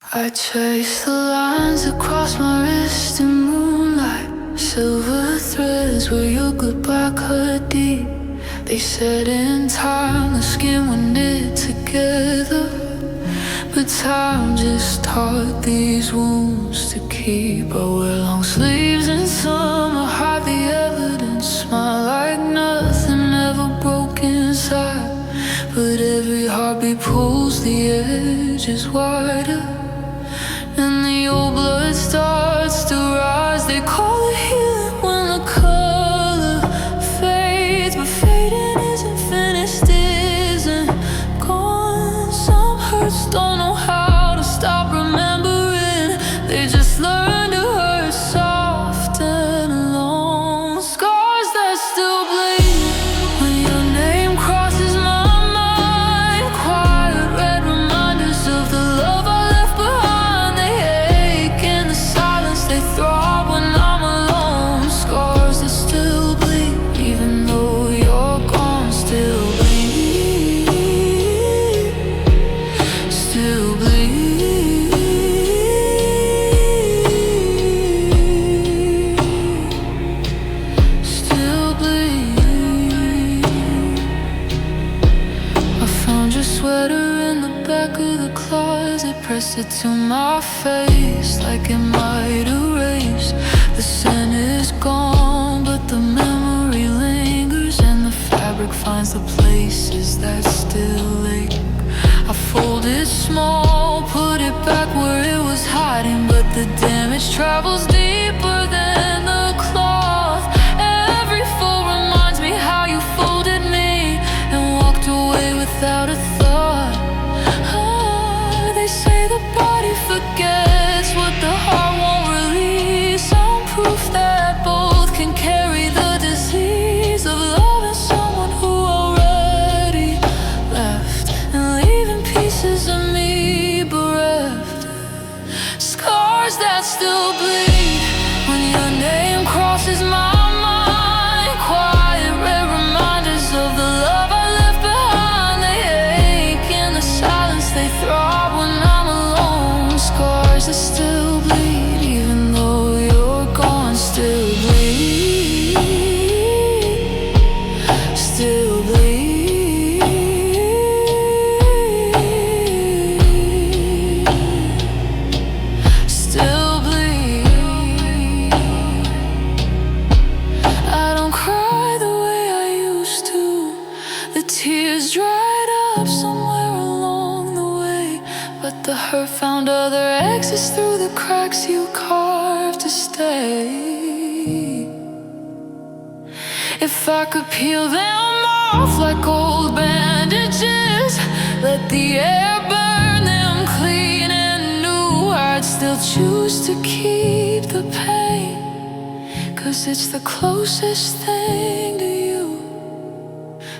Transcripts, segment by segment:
I trace the lines across my wrist in moonlight. Silver threads where your goodbye cut deep. They said in time the skin would knit together, but time just taught these wounds to keep. I wear long sleeves in summer, hide the evidence. Smile like nothing ever broke inside, but every heartbeat pulls the edges wider, and the old blood starts to rise. They call it healing when the color fades, but fading isn't finished, isn't gone. Some hurts don't know how to stop remembering. They just learn to hurt soft and long. Scars that still bleed when your name crosses my mind. Quiet red reminders of the love I left behind. They ache in the silence, they throb when I'm alone. Scars that still bleed even though you're gone. Still bleed, still bleed, still bleed. I found your sweater in the back of the closet, pressed it to my face like it might erase. The scent is gone, but the memory lingers, and the fabric finds the places that still ache. I fold it small, put it back where it was hiding, but the damage travels deeper than the cloth. Every fold reminds me how you folded me and walked away without a thought. They say the body forgets what the heart won't release. I'm proof that both can carry the disease of loving someone who already left and leaving pieces of me bereft. Scars that still bleed when your name crosses my mind. Quiet red reminders of the love I left behind. They ache in the silence, they throb when I'm alone. Scars that still bleed even though you're gone. Still bleed, still bleed, still bleed. I don't cry the way I used to. The tears dried up somewhere along the way, but the hurt found other exits through the cracks you carved to stay. If I could peel them off like old bandages, let the air burn them clean and new, I'd still choose to keep the pain, 'cause it's the closest thing to you.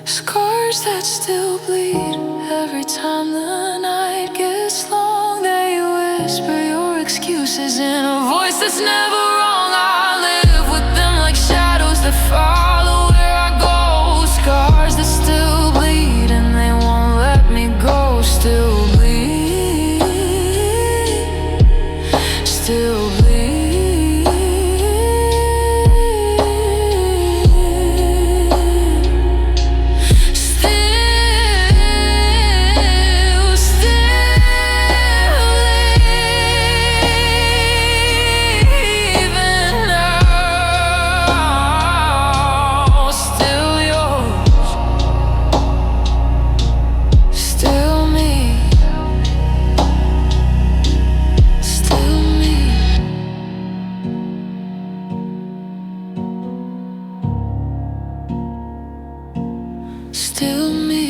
Scars that still bleed every time the night gets long. They whisper your excuses in a voice that's never wrong. I live with them like shadows that follow where I go. Scars that still bleed and they won't let me go. Still bleed, still bleed, still, even now, still yours, still me, still me. Still me.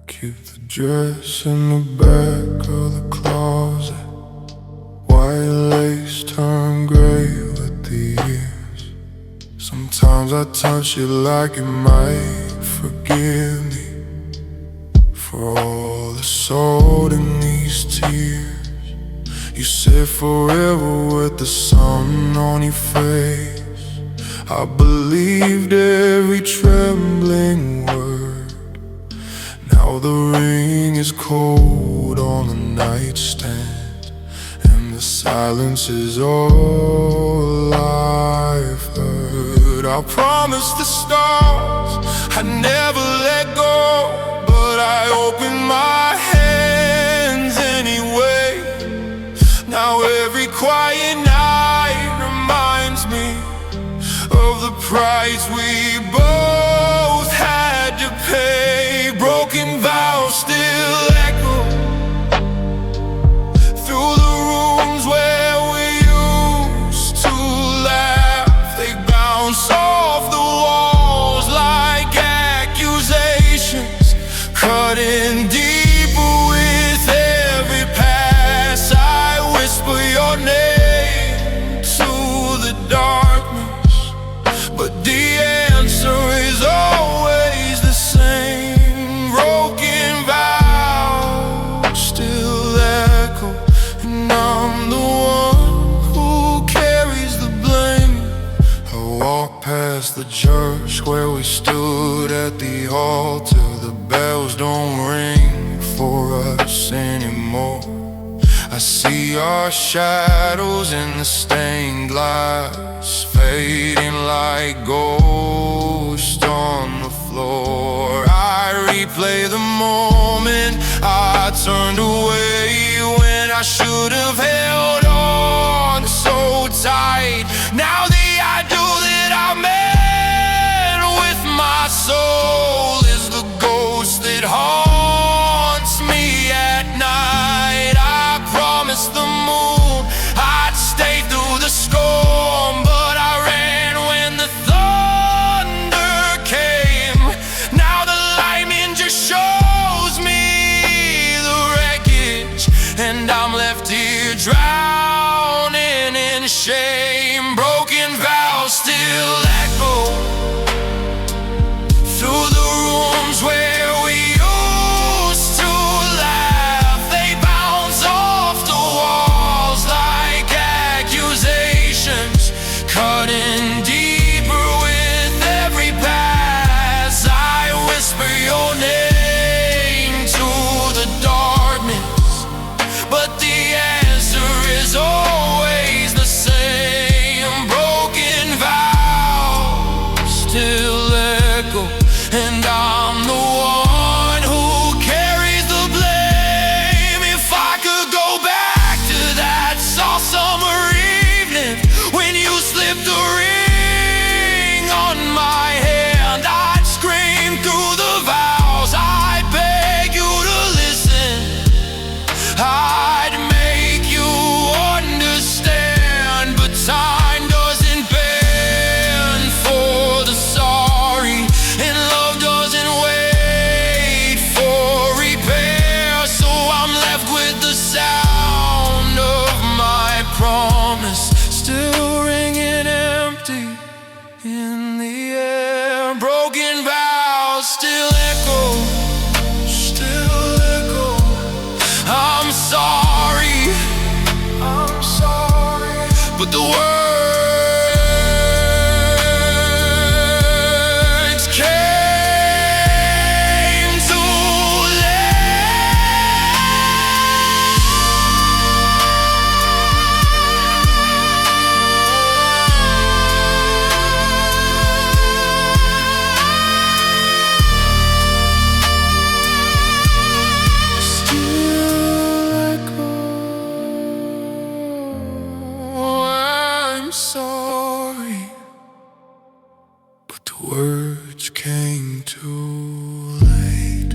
Keep the dress in the back of the closet, white lace turned gray Sometimes I touch it like it might forgive me for all the salt in these tears. You said forever with the sun on your face. I believed every trembling word. Now the ring is cold on the nightstand, and the silence is all I've heard. I promised the stars I'd never let go, but I opened my hands anyway. Now every quiet night reminds me of the price we both had to pay. Broken vows still echo through the rooms where we used to laugh. They bounce off the walls like accusations, cutting deeper with every pass. I whisper your name to the darkness, but the answer is always the same. Broken vows still echo, and I'm the one who carries the blame. I walk past the church where we stood at the altar. The bells don't ring for us anymore. I see our shadows in the stained glass, fading like ghosts on the floor. I replay the moment I turned away, when I should have held on so tight. Now the ideal that I made with my soul is the ghost that haunts me at night. I promised the moon I'd stay through the storm, but I ran when the thunder came. Now the lightning just shows me the wreckage, and I'm left here drowning in shame. Broken vows still echo through the rooms where we used to laugh. They bounce off the walls like accusations, cutting deeper with every pass. I whisper your name to the darkness, but the answer is always the same. Broken vows still echo, and I'm the one who carries the blame. If I could go back to that soft summer evening when you slipped a ring on my hand, I'd scream through the vows. I'd beg you to listen. I'd make you understand, but time doesn't bend for the sorry, and love doesn't wait for repair. So I'm left with the sound of my promise still ringing empty in the air. Broken vows still echo, still echo. I'm sorry, but the words came too late. Still echo. I'm sorry, but the words came too late.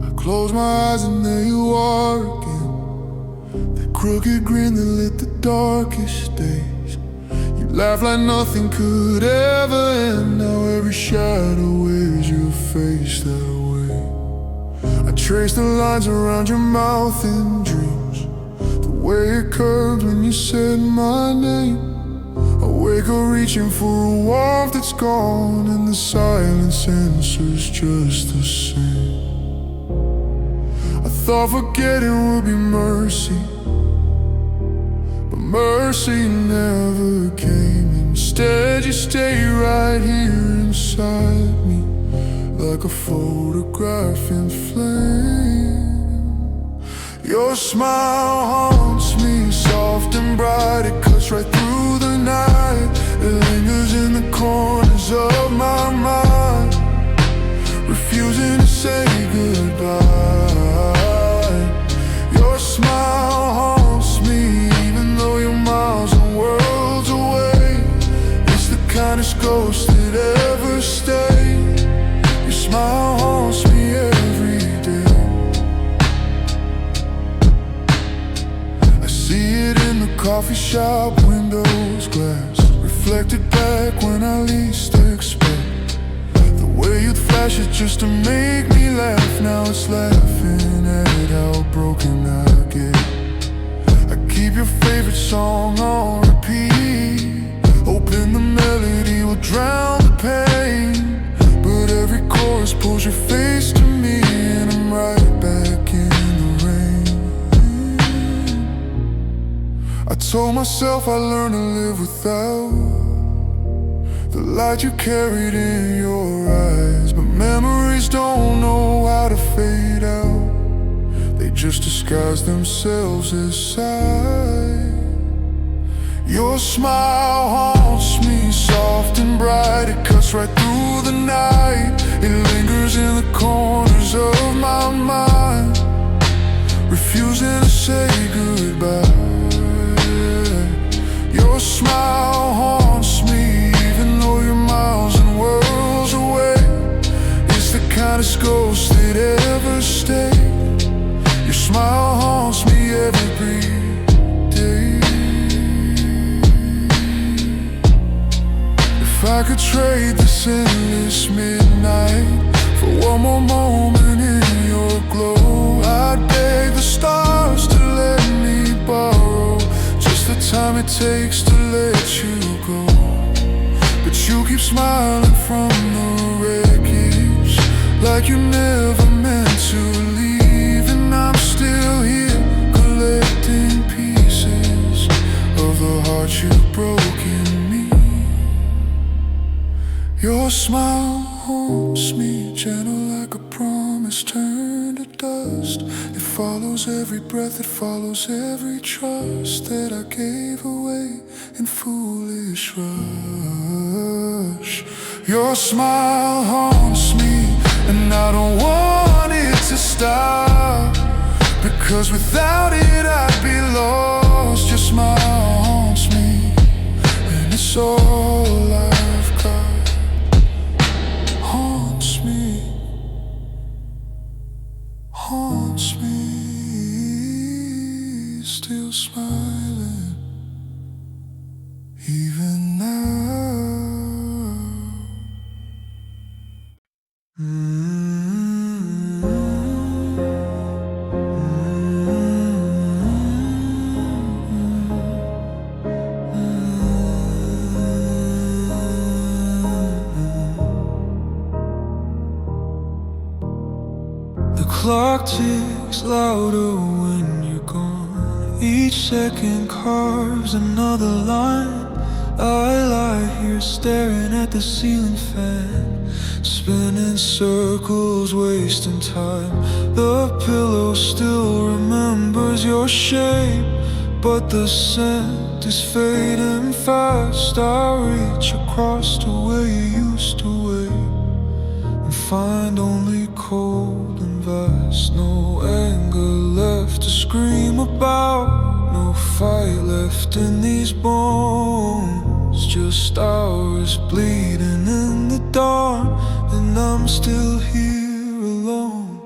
I close my eyes and there you are again. crooked grin that lit the darkest days. You laugh like nothing could ever end. Now every shadow wears your face that way. I trace the lines around your mouth in dreams, the way it curved when you said my name. I wake up reaching for a warmth that's gone, and the silence answers just the same. I thought forgetting would be mercy, but mercy never came. Instead you stay right here inside me, like a photograph in flame. Your smile haunts me, soft and bright. It cuts right through the night. It lingers in the corners of my mind, refusing to say goodbye. Your smile haunts me, even though you're miles and worlds away. It's the kindest ghost that ever stayed. Your smile haunts me every day. I see it in the coffee shop windows glass, reflected back when I least expect. The way you'd flash it just to make me laugh. Now it's laughing at how broken I get. I keep your favorite song on repeat, hoping the melody will drown the pain. But every chorus pulls your face to me, and I'm right back in the rain. I told myself I'd learn to live without the light you carried in your eyes, but memories don't know how to fade out. They just disguise themselves as sight. Your smile haunts me, soft and bright. It cuts right through the night. It lingers in the corners of my mind, refusing to say goodbye. Your smile haunts me, even though you're miles and worlds away. It's the kindest ghost that ever stayed. Your smile haunts me every day. If I could trade this endless midnight for one more moment in your glow, I'd beg the stars to let me borrow just the time it takes to let you go. But you keep smiling from the wreckage, like you never meant to leave. And I'm still here, collecting pieces of the heart you've broken me. Your smile haunts me, gentle like a promise turned to dust. It follows every breath, it follows every trust that I gave away in foolish rush. Your smile haunts me, and I don't want it to stop, because without it I'd be lost. Your smile haunts me, and it's all I've got. Haunts me, haunts me, still smiling even now. The clock ticks louder when you're gone. Each second carves another line. I lie here staring at the ceiling fan, spinning circles, wasting time. The pillow still remembers your shape, but the scent is fading fast. I reach across to where you used to wait, and find only cold and vast. No anger left to scream about, no fight left in these bones. Just hours bleeding in the dawn, and I'm still here alone.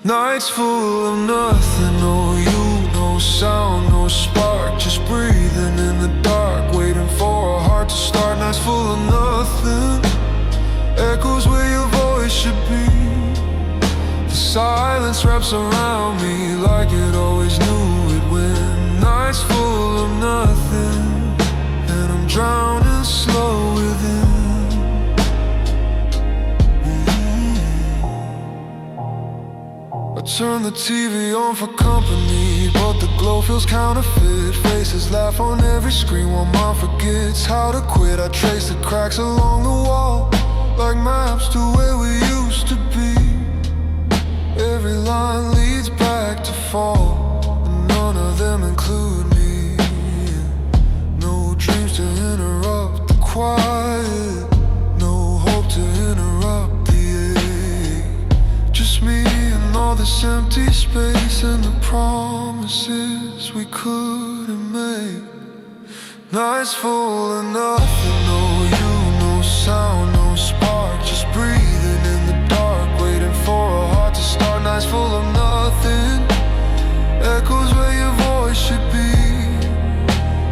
Nights full of nothing, no you, no sound. silence wraps around me like it always knew it when nights full of nothing, and I'm drowning slow within. I turn the TV on for company, but the glow feels counterfeit. Faces laugh on every screen while mine forgets how to quit. I trace the cracks along the wall like maps to where we used to be. Every line leads back to fall, and none of them include me. No dreams to interrupt the quiet, no hope to interrupt the ache. Just me and all this empty space and the promises we couldn't make. Nights full of nothing, no you, no sound, no spark, just breathing in the dark, waiting for a heart to start. Nights full of nothing, echoes where your voice should be.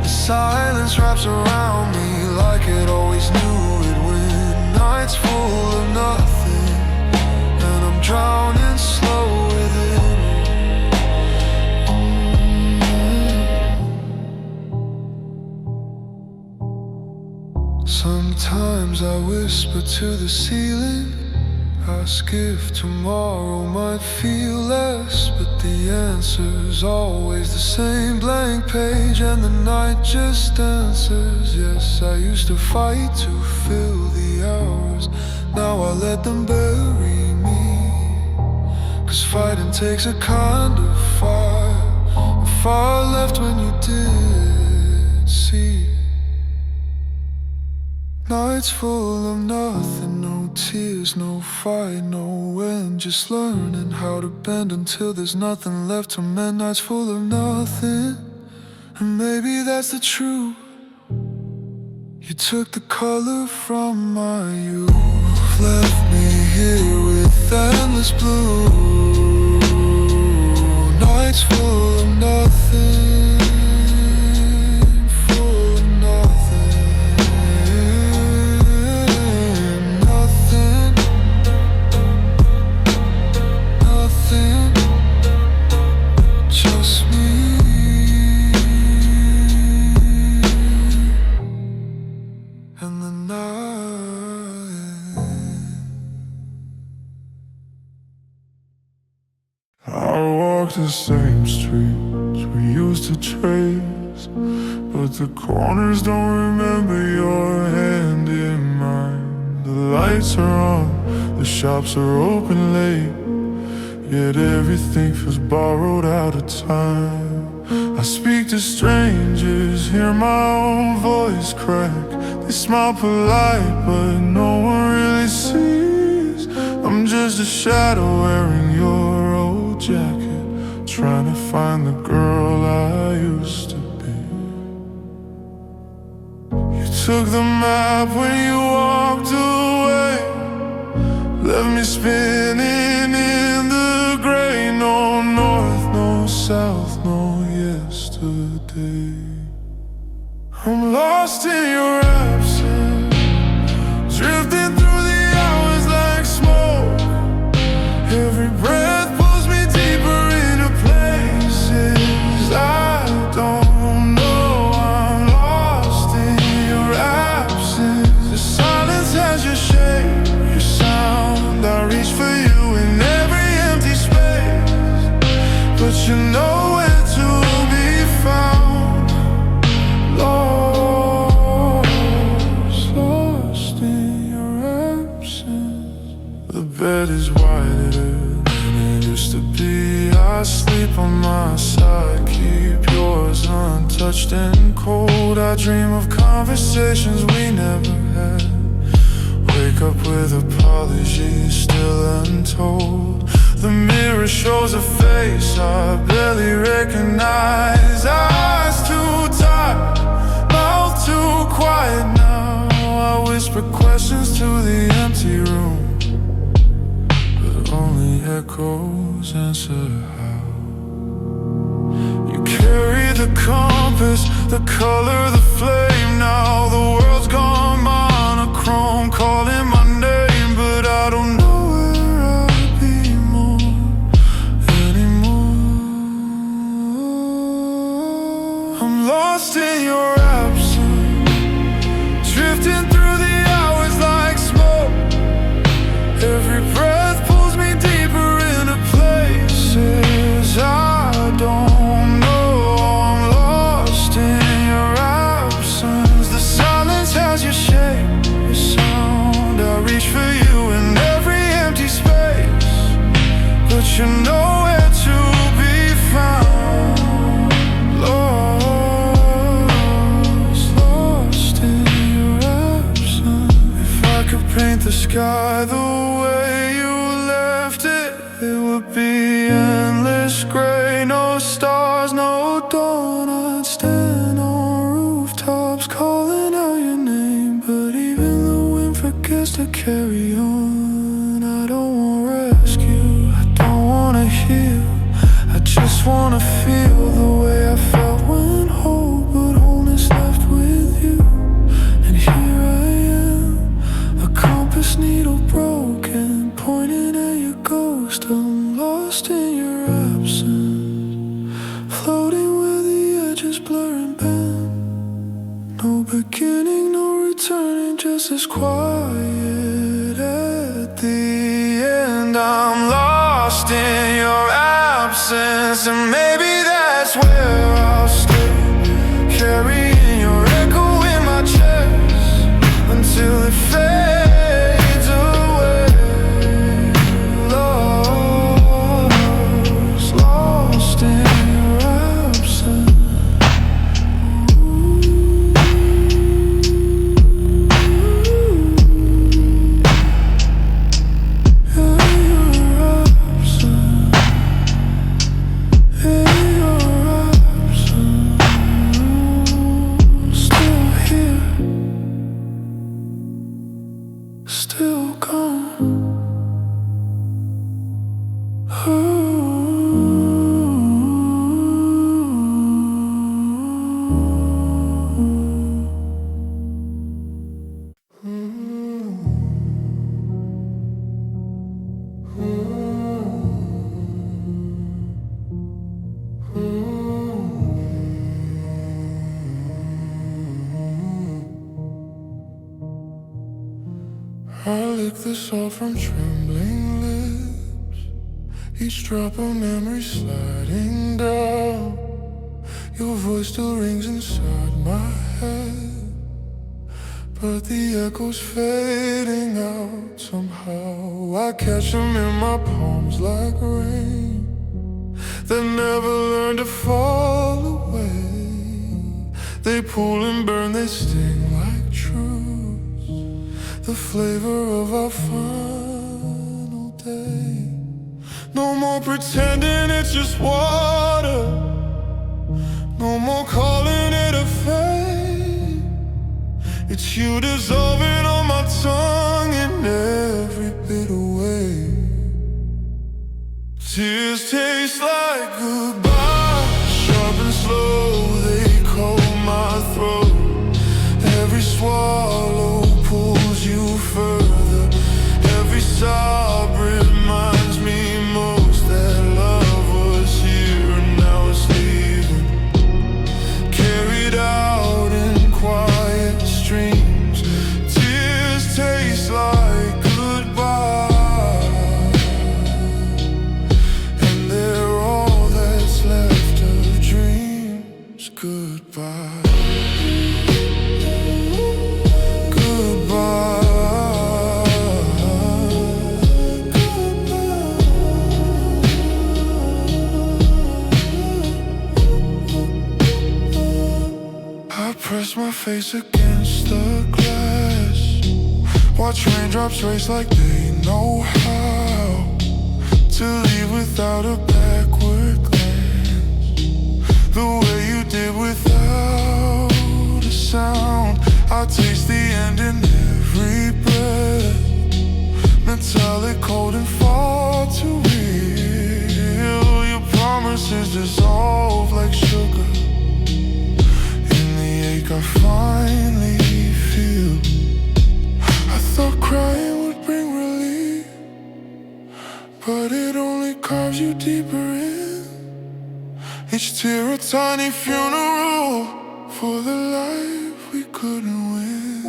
The silence wraps around me like it always knew it when nights full of nothing, and I'm drowning slow within. Sometimes I whisper to the ceiling, ask if tomorrow might feel less, but the answer's always the same blank page, and the night just answers. Yes, I used to fight to fill the hours, now I let them bury me. 'Cause fighting takes a kind of fire, a fire left when you did see. Nights full of nothing, no tears, no fight, no end, just learning how to bend until there's nothing left to mend. Nights full of nothing, and maybe that's the truth. You took the color from my youth, left me here with endless blue. Nights full of nothing, the same streets we used to trace, but the corners don't remember your hand in mine. The lights are on, the shops are open late, yet everything feels borrowed out of time. I speak to strangers, hear my own voice crack. They smile polite, but no one really sees. I'm just a shadow wearing your old jacket, trying to find the girl I used to be. You took the map when you walked away, left me spinning in the gray. No north, no south, no yesterday. I'm lost in your absence, drifting through the hours like smoke. Every breath pulls me deeper into places I don't know. I'm lost in your absence. The silence has your shape, your sound. I reach for you in every empty space, but you know where to be found. Lost in your absence. The bed is wider than it used to be. I sleep on my side, keep yours untouched and cold. I dream of conversations we never had, wake up with apologies still untold. The mirror shows a face I barely recognize. Eyes too tight, mouth too quiet now. I whisper questions to the empty room, but only echoes answer how. You carry the compass, the color, the flame. Now the world's gone monochrome, calling my name, but I don't know where I'd be more lost in your absence, drifting through the hours like smoke. Every breath pulls me deeper into places I don't know. I'm lost in your absence. The silence has your shape, your sound. I reach for you in every empty space, but you're nowhere to be found. Lost in your absence. If I could paint the sky the way you left it, it would be endless gray. No stars, no dawn. I'd stand on rooftops calling out your name, but even the wind forgets to carry on. I don't want rescue, I don't wanna heal, I just wanna feel the way I felt when whole, but wholeness left with you. And here I am, a compass needle broken, pointing at your ghost. I'm lost in your absence, floating where the edges blur and bend. No beginning, no returning, just as quiet at the end. I'm lost in your absence, and maybe that's where I'll stay, carrying your echo in my chest until it fades away. Lost in your absence. Still gone. I lick the salt from trembling lips, each drop of memory sliding down. Your voice still rings inside my head, but the echo's fading out somehow. I catch them in my palms like rain that never learn to fall away. They pull and burn, they sting like truths, the flavor of our final day. No more pretending it's just water, no more calling it a fate. It's you dissolving on my tongue in every bitter way. Tears taste like goodbye, sharp and slow, they coat my throat. Every swallow pulls you further, every sob reminds me most that love was here and now it's leaving, carried out in quiet streams. Tears taste like goodbye, and they're all that's left of dreams. Goodbye. Press my face against the glass, watch raindrops race like they know how to leave without a backward glance. The way you did without a sound, I taste the end in every breath. Metallic, cold and far too real. Your promises dissolve like sugar, I finally feel. I thought crying would bring relief, but it only carves you deeper in. Each tear a tiny funeral, for the life we couldn't win.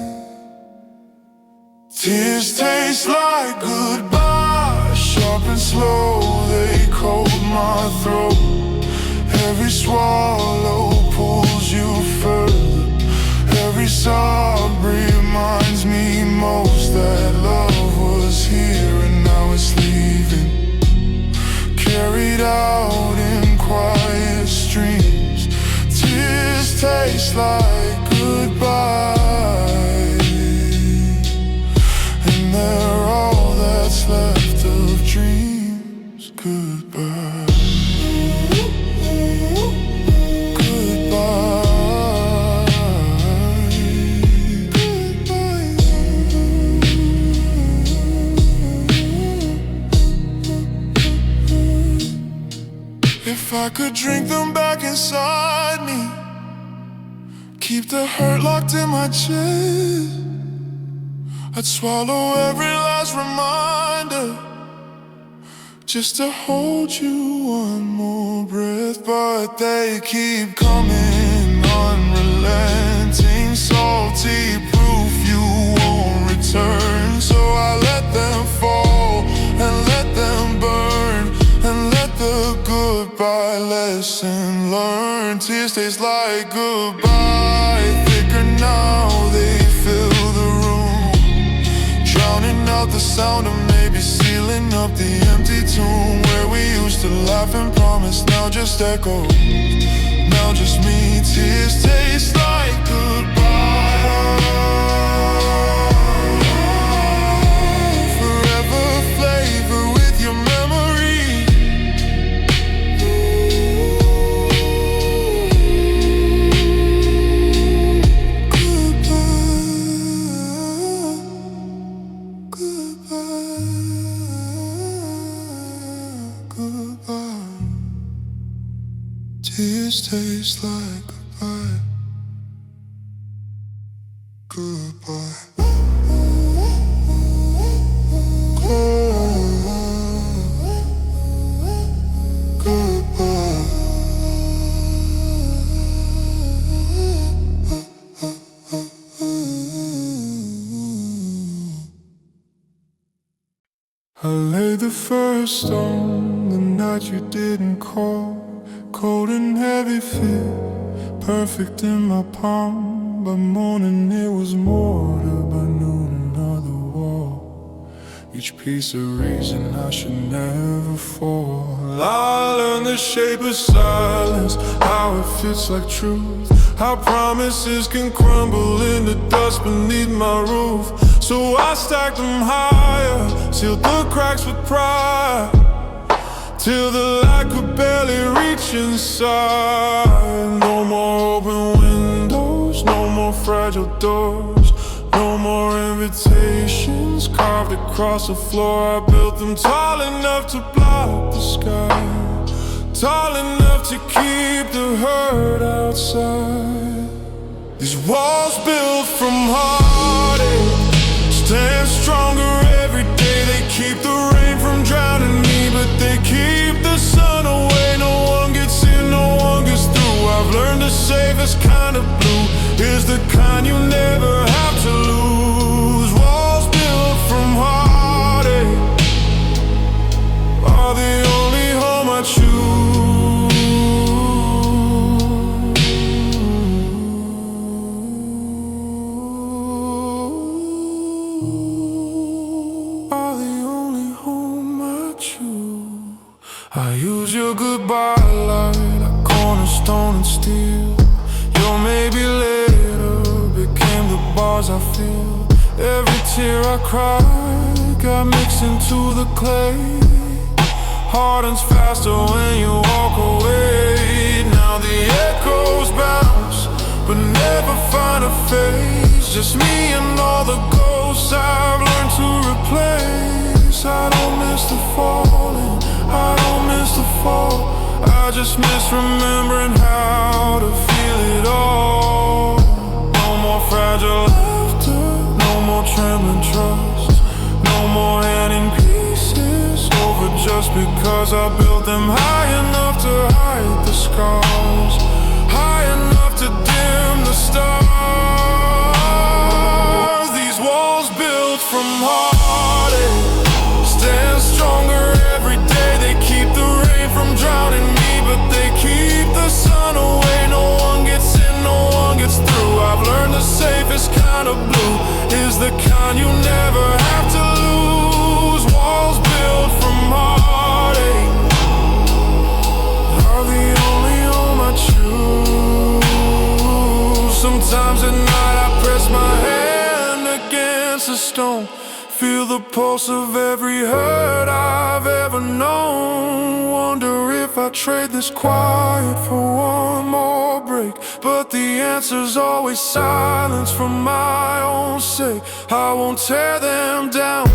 Tears taste like goodbye, sharp and slow, they coat my throat. Every swallow pulls you further, every sob reminds me most that love was here and now it's leaving, carried out in quiet streams. Tears taste like goodbye, and they're all that's left of dreams. Goodbye. If I could drink them back inside me, keep the hurt locked in my chest, I'd swallow every last reminder just to hold you one more breath. But they keep coming, unrelenting, salty proof you won't return. So I let them fall and let them burn, and let the goodbye lesson learned. Tears taste like goodbye, thicker now they fill the room, drowning out the sound of maybe sealing up the empty tomb where we used to laugh and promise. Now just echoes, now just me. Tears taste like goodbye, forever flavor with your memory. Tears taste like goodbye, goodbye. I laid the first stone the night you didn't call, cold and heavy fear, perfect in my palm. By morning it was mortar, by noon another wall. Each piece a reason I should never fall. I learned the shape of silence, how it fits like truth, how promises can crumble into dust beneath my roof. So I stacked them higher, sealed the cracks with pride, till the light could barely reach inside. No more open windows, no more fragile doors, no more invitations carved across the floor. I built them tall enough to block the sky, tall enough to keep the hurt outside. These walls built from heartache stand stronger every day. They keep the rain from drowning me, but they keep the sun away. No one gets in, no one gets through. I've learned the safest kind of blue is the kind you never have to lose. Walls built from heartache are the only home I choose. I use your goodbye light, a cornerstone and steel. Your maybe later became the bars I feel. Every tear I cried got mixed into the clay, hardens faster when you walk away. Now the echoes bounce, but never find a face. Just me and all the ghosts I've learned to replace. I don't miss the falling, I don't miss the fall, I just miss remembering how to feel it all. No more fragile laughter, no more trembling trust, no more hand in pieces over just because I built them high enough to hide the scars, high enough to dim the pulse of every hurt I've ever known. Wonder if I trade this quiet for one more break, but the answer's always silence for my own sake. I won't tear them down,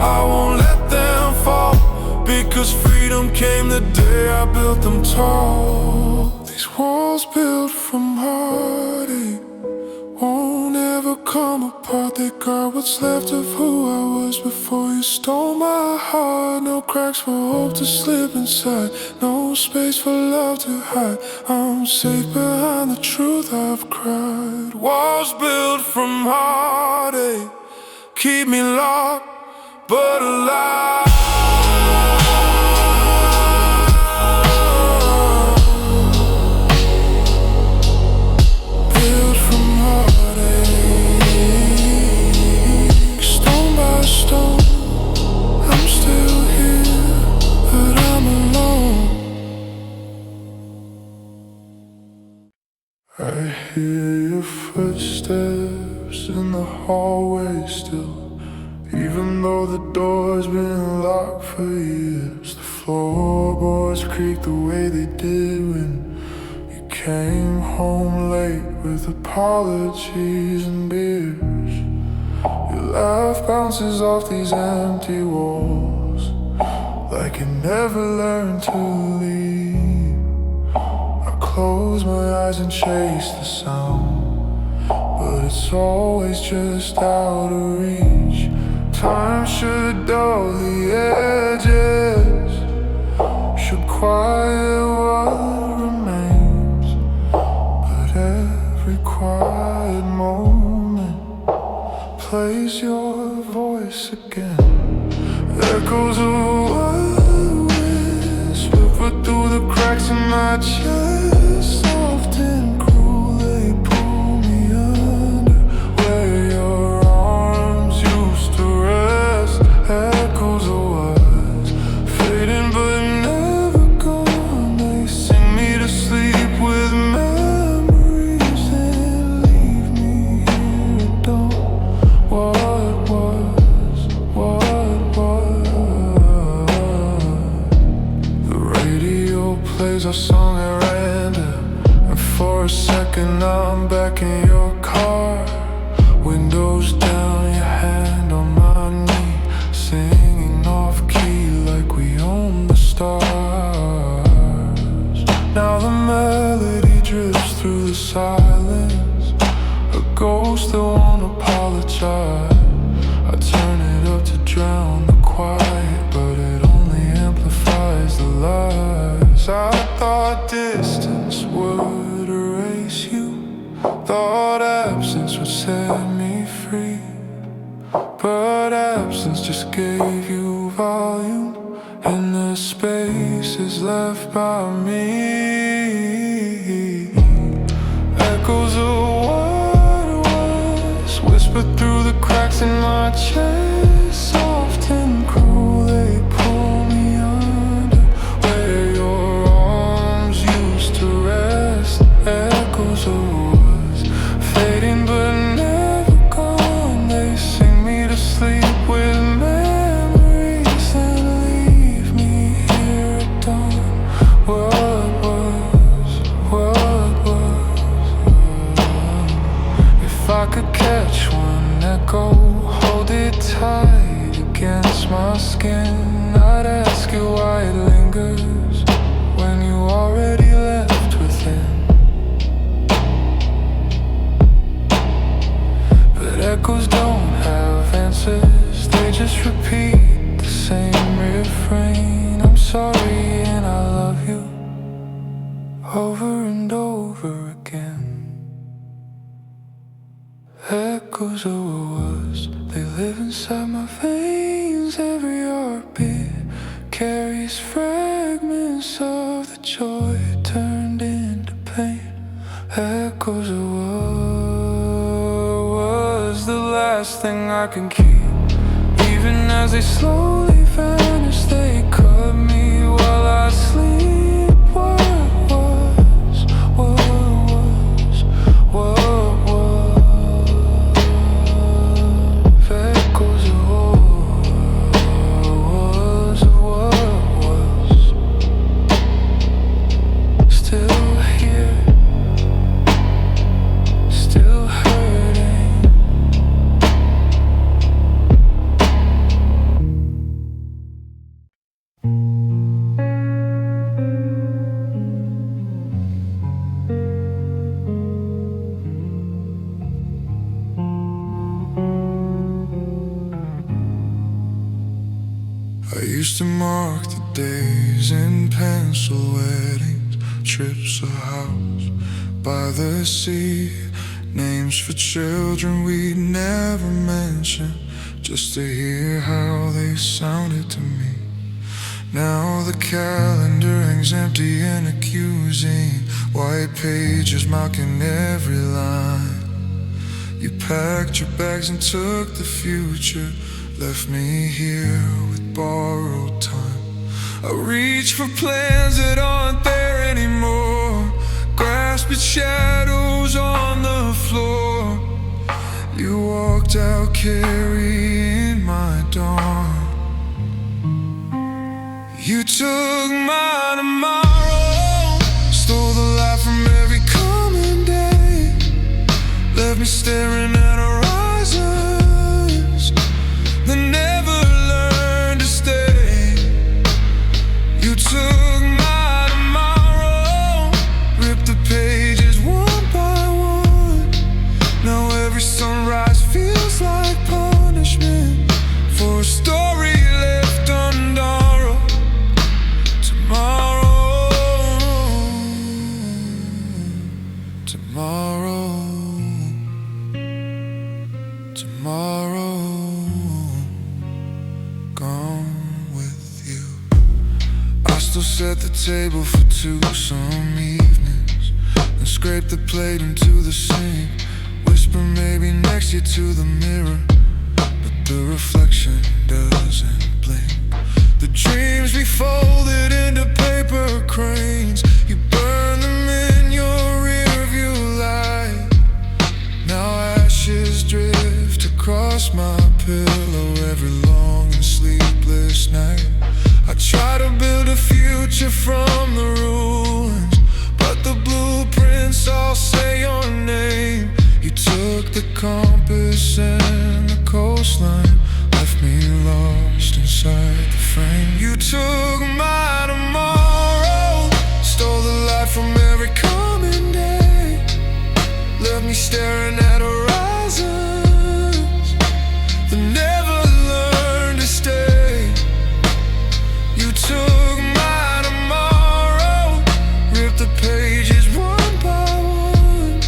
I won't let them fall, because freedom came the day I built them tall. These walls built from heartache won't ever come apart. They guard what's left of who I was before you stole my heart. No cracks for hope to slip inside, no space for love to hide. I'm safe behind the truth I've cried. Walls built from heartache keep me locked but alive. I hear your footsteps in the hallway still, even though the door's been locked for years. The floorboards creak the way they did when you came home late with apologies and beers. Your laugh bounces off these empty walls like you never learned to leave. Close my eyes and chase the sound, but it's always just out of reach. Time should dull the edges, should quiet what remains, but every quiet moment plays your voice again. Echoes of what whisper through the cracks in my chest. Soft and cruel, they pull me under where your arms used to rest. Echoes of what's fading but never gone. They sing me to sleep with memories and leave me here at dawn. What was, what was. The radio plays our song at random. For a second I'm back in your car, windows down, your hand on my knee, singing off key like we own the stars. Now the melody drifts through the silence, a ghost that won't apologize. I turn it up to drown the quiet, but it only amplifies the lies. I thought distance would erase you, thought absence would set me free, but absence just gave you volume in the spaces left by me. Echoes of what was whispered through the cracks in my chest. Soft and cruel, they pull me under where your arms used to rest. Echoes of what's fading but never gone. They sing me to sleep with memories and leave me here at dawn. What was, what was. If I could catch one echo, hold it tight against my skin, I'd ask you why it lingers when you already left within. But echoes don't have answers, they just repeat the same refrain. I'm sorry and I love you over and over again. Echoes of what was, they live inside my veins. Every heartbeat carries fragments of the joy turned into pain. Echoes of what was the last thing I can keep. Even as they slowly vanish, they cut me while I sleep. What was, what was, what was. Echoes of what to mark the days in pencil, weddings, trips, a house by the sea. Names for children we'd never mention, just to hear how they sounded to me. Now the calendar hangs empty and accusing, white pages marking every line. You packed your bags and took the future, left me here with borrowed time. I reach for plans that aren't there anymore, grasp at shadows on the floor. You walked out carrying my dawn. You took my tomorrow, stole the light from every coming day, left me staring at horizons that never learned to stay. You took my tomorrow, ripped the pages one by one. Now every sunrise feels like punishment for a story left unborrowed. Tomorrow, gone with you. I still set the table for two some evenings, and scrape the plate into the sink, whisper maybe next year to the mirror, but the reflection doesn't blink. The dreams we folded into paper cranes, you burn them in your rearview light. Now ashes drift across my pillow every long and sleepless night. I try to build a future from the ruins, but the blueprints all say your name. You took the compass and the coastline, left me lost inside the frame. You took my tomorrow, stole the light from every coming day, left me staring at horizons that never learned to stay. You took my tomorrow, ripped the pages one by one.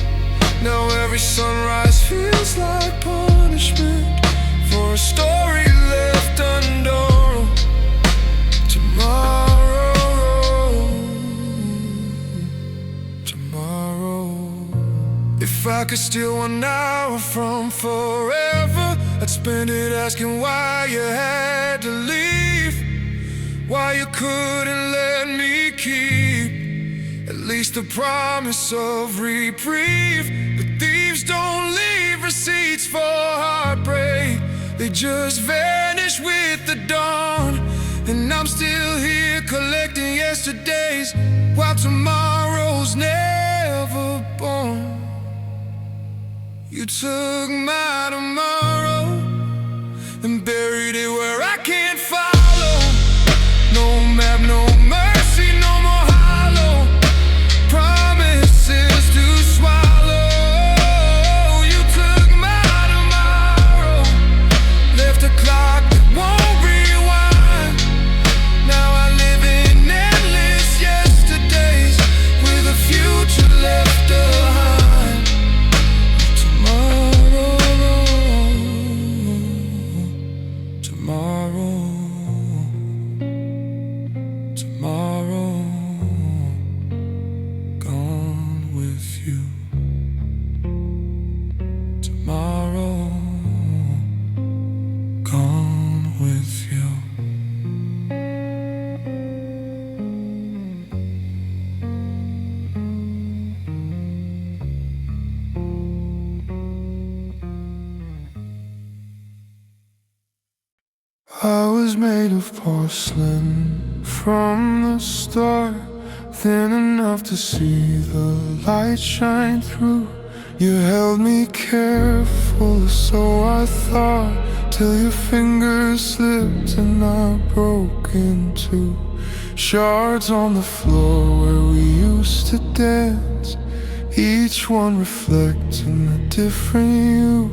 Now every sunrise feels like punishment for a story left unborrowed. Tomorrow, if I could steal 1 hour from forever, I'd spend it asking why you had to leave, why you couldn't let me keep at least the promise of reprieve. But thieves don't leave receipts for heartbreak, they just vanish with the dawn. And I'm still here collecting yesterdays while tomorrow's never born. You took my tomorrow and buried it where I can't follow. No map, no mercy, no more hollow promises to swallow. You took my tomorrow, left a clock that won't rewind. Now I live in endless yesterdays with a future left behind. Tomorrow, gone with you. Tomorrow, gone with you. I was made of porcelain from the start, thin enough to see the light shine through. You held me careful, so I thought, till your fingers slipped and I broke into shards on the floor where we used to dance, each one reflecting a different you.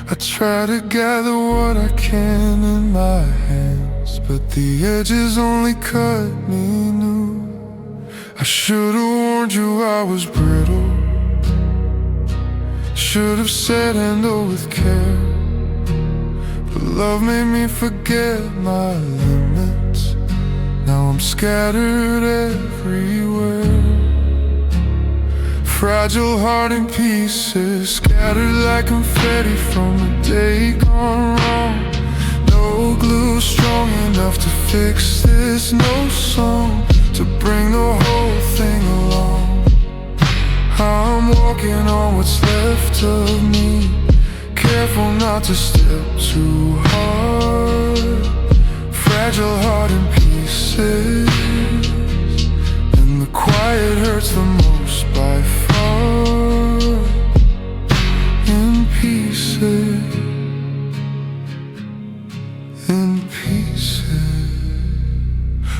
I try to gather what I can in my hands, but the edges only cut me new. I should've warned you I was brittle. Should've said handle with care. But love made me forget my limits. Now I'm scattered everywhere. Fragile heart in pieces, scattered like confetti from a day gone wrong. No glue strong enough to fix this, no song to bring the whole thing along. I'm walking on what's left of me, careful not to step too hard. Fragile heart in pieces, and the quiet hurts the most by far. In pieces, in pieces.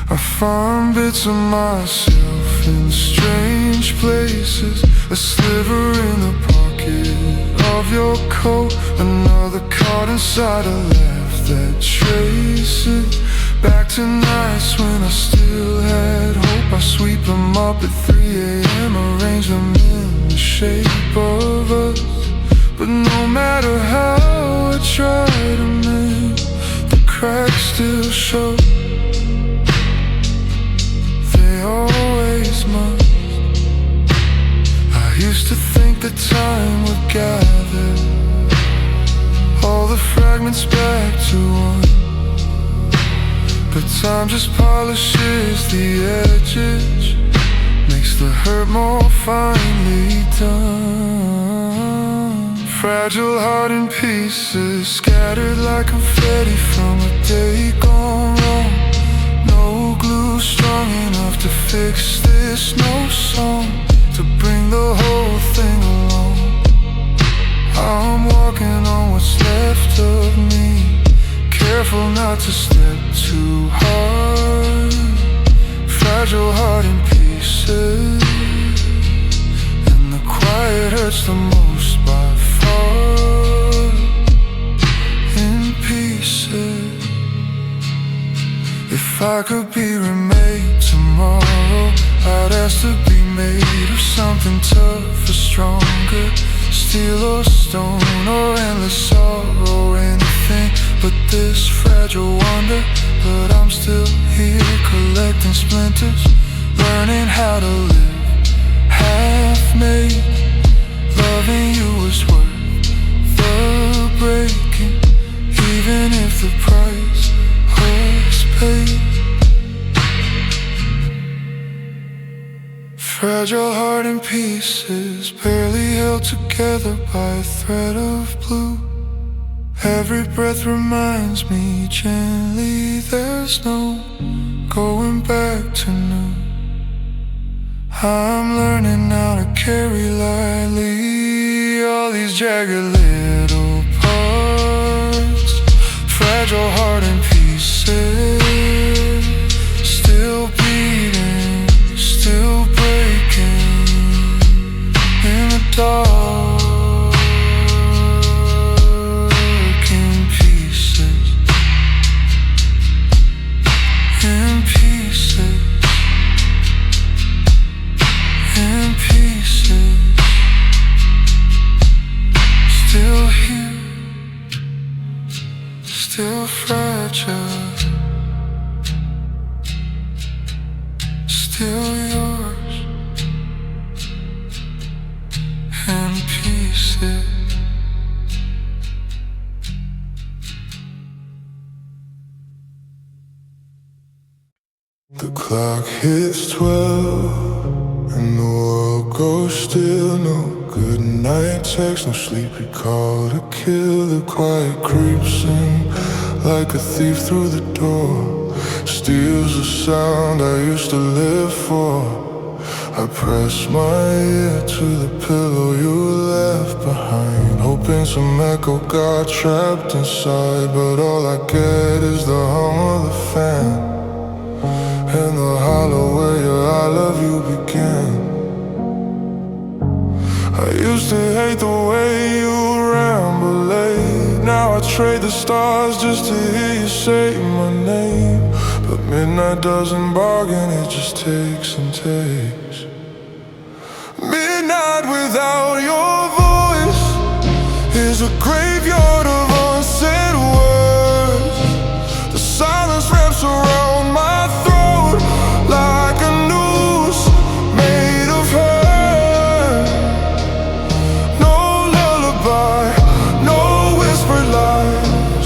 I find bits of myself in strange places. A sliver in the pocket of your coat, another caught inside a laugh that traces back to nights when I still had hope. I sweep them up at 3 a.m., arrange them in the shape of us. But no matter how I try to mend, the cracks still show. They always must. I used to think that time would gather all the fragments back to one, but time just polishes the edges, makes the hurt more finely done. Fragile heart in pieces, scattered like confetti from a day gone wrong. No glue strong enough to fix this, no song to bring the whole thing along. I'm walking on what's left of me, careful not to step too hard. Fragile heart in pieces, and the quiet hurts the most by far. In pieces. If I could be remade tomorrow, I'd ask to be made of something tough or stronger, steel or stone or endless sorrow, anything but this fragile wonder. But I'm still here collecting splinters, learning how to live half-made. Loving you is worth the breaking, even if the price was paid. Fragile heart in pieces, barely held together by a thread of blue. Every breath reminds me gently there's no going back to new. I'm learning how to carry lightly all these jagged little parts. Fragile heart in pieces, still beating, still breaking in the dark. Still fragile, still yours, in pieces. The clock hits 12 and the world goes still. No good night text, no sleepy call to kill. The quiet creeps in like a thief through the door, steals the sound I used to live for. I press my ear to the pillow you left behind, hoping some echo got trapped inside. But all I get is the hum of the fan and the hollow where your I love you began. I used to hate the way you ramble late, now I try trade the stars just to hear you say my name. But midnight doesn't bargain, it just takes and takes. Midnight without your voice is a graveyard of unsaid words. The silence wraps around my throat like a noose made of hurt. No lullaby, no whispered lies,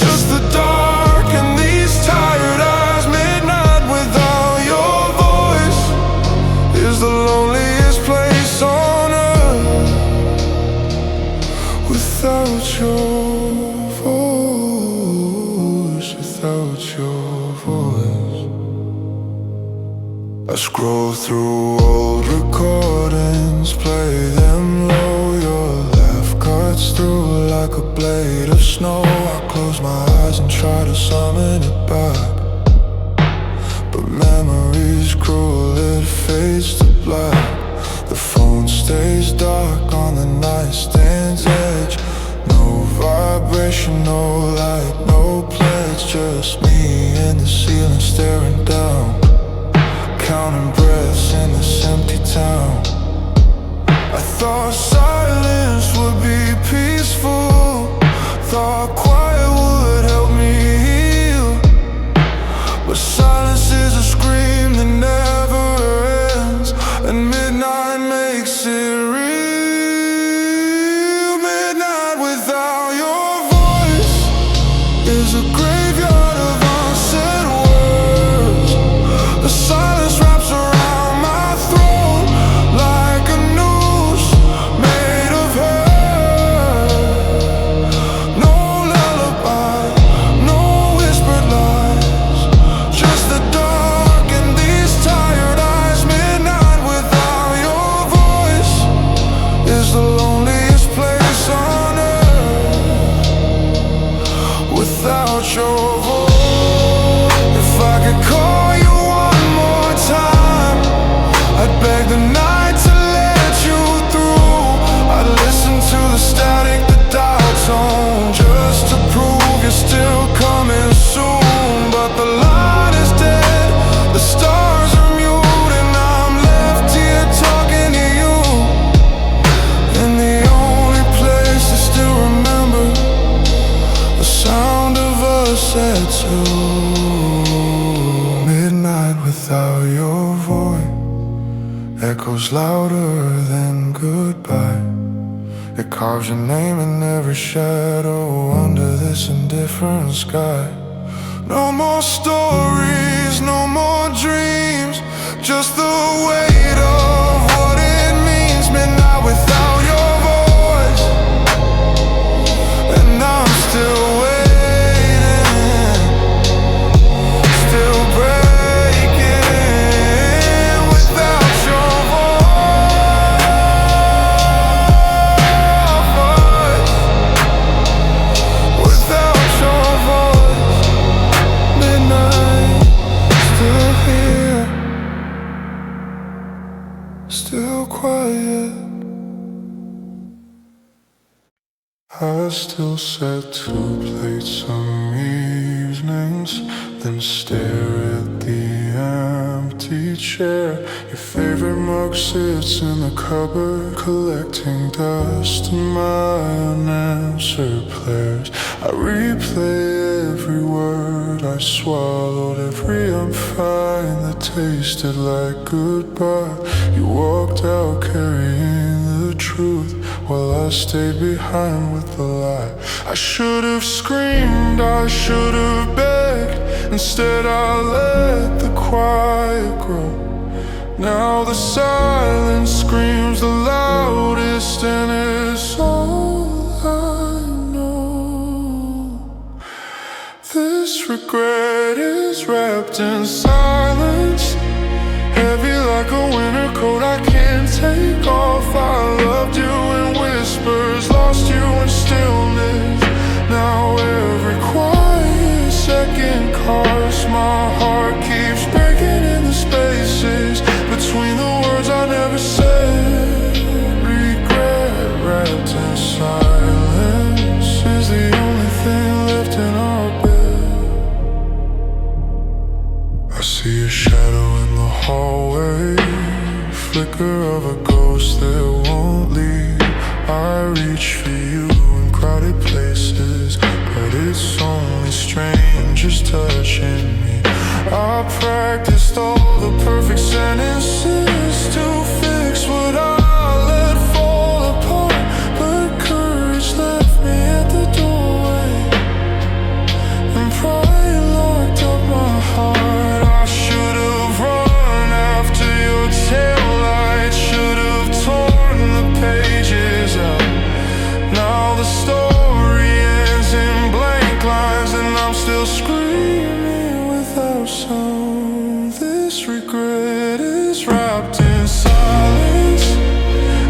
just the dark and these tired eyes. Midnight without your voice is the loneliest place on earth. Without your voice, without your voice. I scroll through old recordings, play them low. Your laugh cuts through like a blade of snow. I close my eyes and try to summon it back, but memory's cruel, it fades to black. The phone stays dark on the nightstand's edge. No vibration, no light, no pledge. Just me and the ceiling staring down, counting breaths in this empty town. I thought silence would be peaceful, thought quiet would help me heal. But silence is a scream that never ends, and midnight makes it real. Midnight without your voice is a graveyard of unsaid words. The silence wraps around my throat like a noose made of hurt. No lullaby, no whispered lies, just the dark and these tired eyes. Midnight without your voice is the loneliest place on earth. Without your voice, if I could call you one more time, I'd beg the night to let you through. I'd listen to the static that dial tone, just to prove you're still coming soon. But the light is dead, the stars are mute, and I'm left here talking to you. And the only place I still remember, the sound of us at two. Midnight without your voice echoes louder than goodbye. It carves your name in every shadow under this indifferent sky. No more stories, no more dreams, just the weight of what it means. Midnight without your voice, and I'm still waiting, still breaking without your voice. Without your voice, midnight still here, still quiet. I still set 2 plates some evenings, then stare at the empty chair. Your favorite mug sits in the cupboard, collecting dust and my unanswered prayers. I replay every word I swallowed, every I'm fine that tasted like goodbye. You walked out carrying the truth, while I stayed behind with the lie. I should have screamed, I should have begged, instead I let the quiet grow. Now the silence screams the loudest, and it's all I know. This regret is wrapped in silence, heavy like a winter coat I can't take off. I loved you in whispers, lost you in stillness. Now every quiet second costs. My heart keeps breaking in the spaces between the words I never said. Regret wrapped in silence is the only thing close that won't leave. I reach for you in crowded places, but it's only strangers touching me. I practiced all the perfect sentences to fix what I let fall apart, but courage left me at the doorway, and pride locked up my heart. I should have run after your taillight, should have torn the pages out. Now the story ends in blank lines, and I'm still screaming without sound. This regret is wrapped in silence,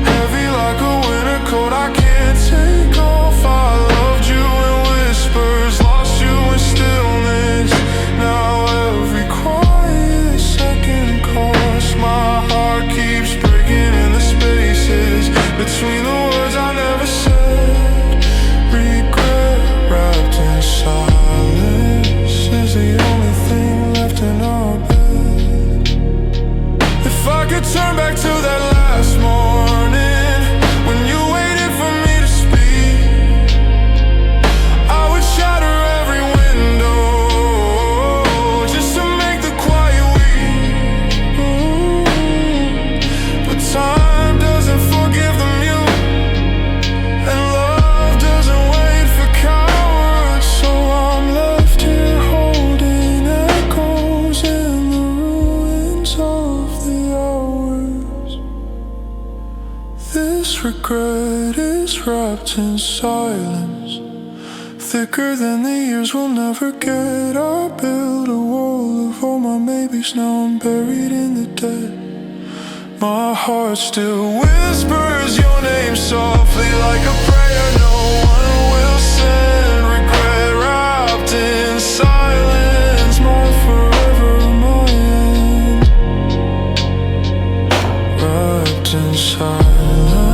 heavy like a winter coat I can't take off. I loved you in whispers, lost you in stillness. Now every quiet second costs. My heart keeps breaking in the spaces between the words I never said. Regret wrapped in silence is the only thing left in our bed. If I could turn back to that last morning when you waited for me to speak, I would shatter every window just to make the quiet weep. But time doesn't forgive the mute, and love doesn't wait for cowards. So I'm left here holding echoes in the ruins of the hours. This regret is wrapped in silence, thicker than the years we'll never get. I built a wall of all my maybes, now I'm buried in the dead. My heart still whispers your name softly like a prayer no one will send. Regret wrapped in silence, my forever, my end. Wrapped in silence.